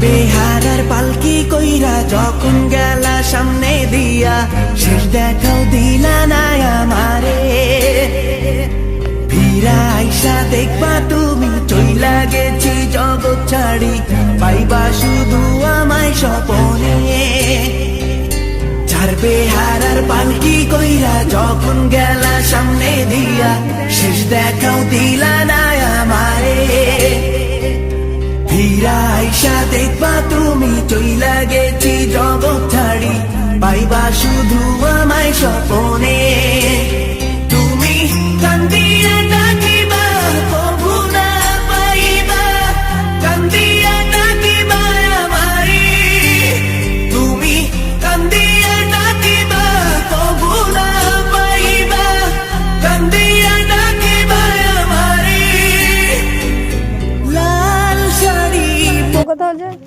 বেহারার পালকি কইরা যখন গেলা সামনে দিয়া, শেষ দেখাও দিলা না আমারে। ফিরা আইসা দেখবা তুমি চইলা গেছি জগৎ ছাড়ি, পাইবা শুধু আমায় স্বপনে। যার বেহারার পালকি কইরা যখন গেলা সামনে দিয়া, শেষ দেখাও দিলা না আমারে। ফিরা আইসা দেখবা তুমি চইলা গেছি জগৎ ছাড়ি, পাইবা শুধু আমায় স্বপনে। তুমি কান্দিয়া ডাকিবা কভু না পাইবা, কান্দিয়া ডাকিবা আমারে। তুমি কান্দিয়া ডাকিবা কভু না পাইবা, কান্দিয়া ডাকিবা আমারে। লাল শাড়ি কোথাও যায়